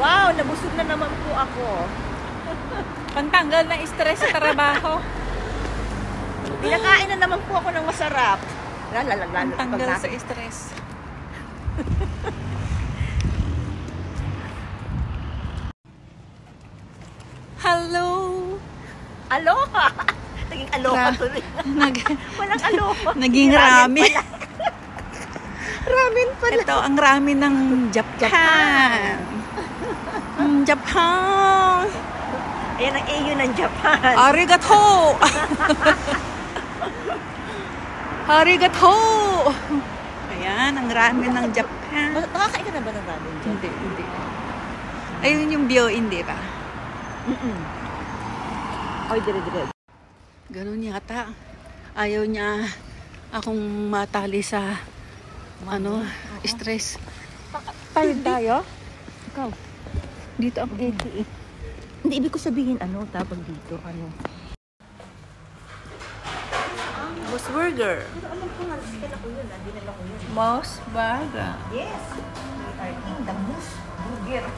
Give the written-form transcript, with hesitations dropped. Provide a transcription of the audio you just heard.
Wow, nabusog na naman po ako. Pantanggal na stress sa trabaho. Pinakain na naman po ako ng masarap. Pantanggal sa stress. Hello! Aloha! Naging aloha tuloy. Walang aloha. Naging ramen. Ramen pala. Ito ang ramen ng Japan. Japan. Ayan ang EU ng Japan. Arigato! Arigato! Ayan, ang ramen ng Japan. Nakakain ka na ba ng ramen dyan? Hindi. Ayun yung byoin, di ba? Oy, dire-dire. Ganun yata. Ayaw niya akong matali sa stress. Tayo? Ikaw. Dito ang edi. Hindi, ibig ko sabihin, tawag dito, Moss Burger. Moss Burger. Yes. We are in the Moss Burger.